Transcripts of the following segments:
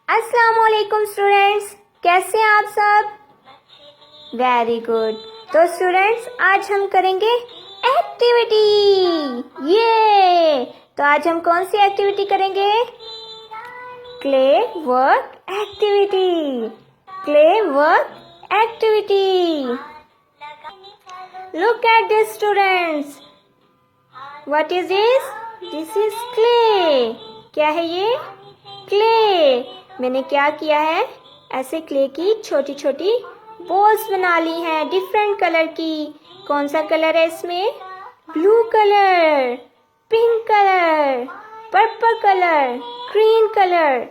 अस्सलाम वालेकुम स्टूडेंट्स, कैसे हैं आप सब? Very good. तो स्टूडेंट्स, आज हम करेंगे एक्टिविटी। तो आज हम कौन सी एक्टिविटी करेंगे? Clay work activity. Clay work activity. Look at this students. What is this? This is clay. क्या है ये? क्ले। मैंने क्या किया है, ऐसे क्ले की छोटी छोटी बॉल्स बना ली हैं डिफरेंट कलर की। कौन सा कलर है इसमें? Blue colour, pink colour, purple colour, green colour,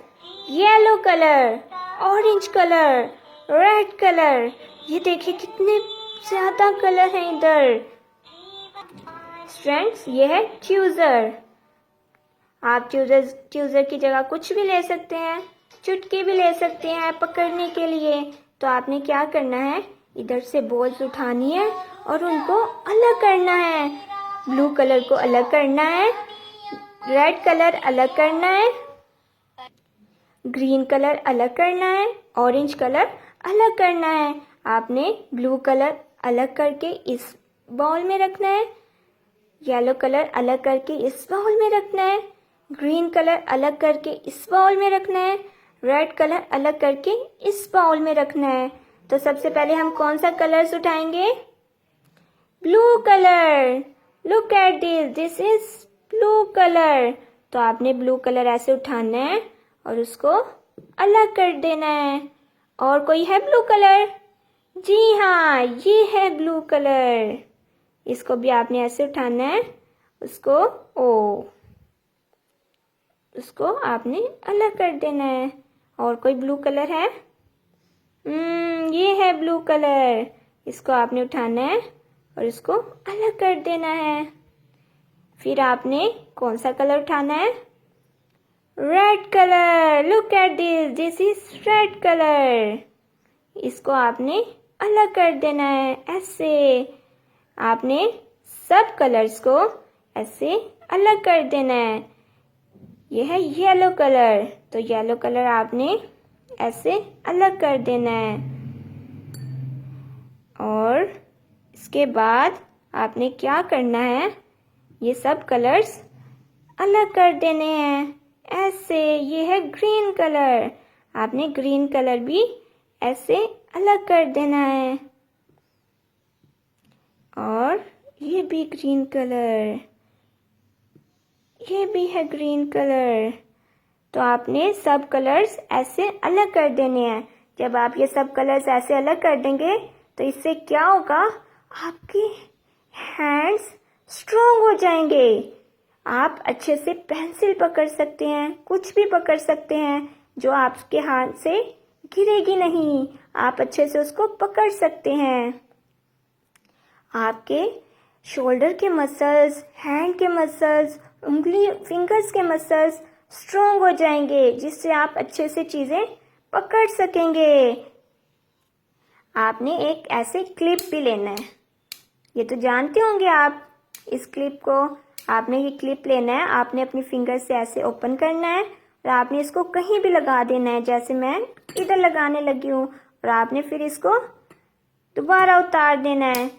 yellow colour, orange colour, red colour. ये देखिए कितने ज्यादा कलर हैं इधर। स्टूडेंट्स, ये है चूजर। आप चूजर की जगह कुछ भी ले सकते हैं, चुटकी भी ले सकते हैं पकड़ने के लिए। तो आपने क्या करना है, इधर से बॉल्स उठानी है और उनको अलग करना है। ब्लू कलर को अलग करना है, रेड कलर अलग करना है, ग्रीन कलर अलग करना है, ऑरेंज कलर अलग करना है। आपने ब्लू कलर अलग करके इस बाउल में रखना है, येलो कलर अलग करके इस बाउल में रखना है, ग्रीन कलर अलग करके इस बाउल में रखना है, रेड कलर अलग करके इस बाउल में रखना है। तो सबसे पहले हम कौन सा कलर्स उठाएंगे? Blue colour. Look at this, this is blue colour. तो आपने ब्लू कलर ऐसे उठाना है और उसको अलग कर देना है। और कोई है ब्लू कलर? जी हाँ, ये है ब्लू कलर। इसको भी आपने ऐसे उठाना है, उसको आपने अलग कर देना है। और कोई ब्लू कलर है? ये है ब्लू कलर। इसको आपने उठाना है और इसको अलग कर देना है। फिर आपने कौन सा कलर उठाना है? Red colour. Look at this, this is red colour. इसको आपने अलग कर देना है ऐसे। आपने सब कलर्स को ऐसे अलग कर देना है। यह है येलो कलर, तो येलो कलर आपने ऐसे अलग कर देना है। और इसके बाद आपने क्या करना है, ये सब कलर्स अलग कर देने हैं ऐसे। ये है ग्रीन कलर, आपने ग्रीन कलर भी ऐसे अलग कर देना है। और ये भी ग्रीन कलर, ये भी है ग्रीन कलर। तो आपने सब कलर्स ऐसे अलग कर देने हैं। जब आप ये सब कलर्स ऐसे अलग कर देंगे तो इससे क्या होगा, आपके हैंड्स स्ट्रोंग हो जाएंगे। आप अच्छे से पेंसिल पकड़ सकते हैं, कुछ भी पकड़ सकते हैं जो आपके हाथ से गिरेगी नहीं। आप अच्छे से उसको पकड़ सकते हैं। आपके शोल्डर के मसल्स, हैंड के मसल्स, उंगली फिंगर्स के मसल्स स्ट्रोंग हो जाएंगे, जिससे आप अच्छे से चीजें पकड़ सकेंगे। आपने एक ऐसे क्लिप भी लेना है, ये तो जानते होंगे आप इस क्लिप को। आपने ये क्लिप लेना है, आपने अपनी फिंगर से ऐसे ओपन करना है और आपने इसको कहीं भी लगा देना है। जैसे मैं इधर लगाने लगी हूँ, और आपने फिर इसको दोबारा उतार देना है।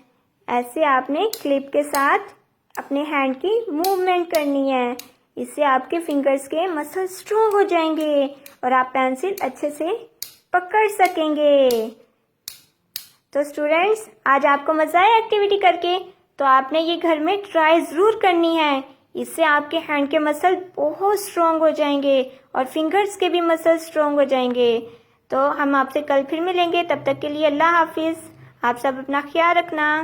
ऐसे आपने क्लिप के साथ अपने हैंड की मूवमेंट करनी है। इससे आपके फिंगर्स के मसल स्ट्रोंग हो जाएंगे और आप पेंसिल अच्छे से पकड़ सकेंगे। तो स्टूडेंट्स, आज आपको मजा आया एक्टिविटी करके? तो आपने ये घर में ट्राई जरूर करनी है। इससे आपके हैंड के मसल बहुत स्ट्रोंग हो जाएंगे और फिंगर्स के भी मसल स्ट्रोंग हो जाएंगे। तो हम आपसे कल फिर मिलेंगे, तब तक के लिए अल्लाह हाफिज। आप सब अपना ख्याल रखना।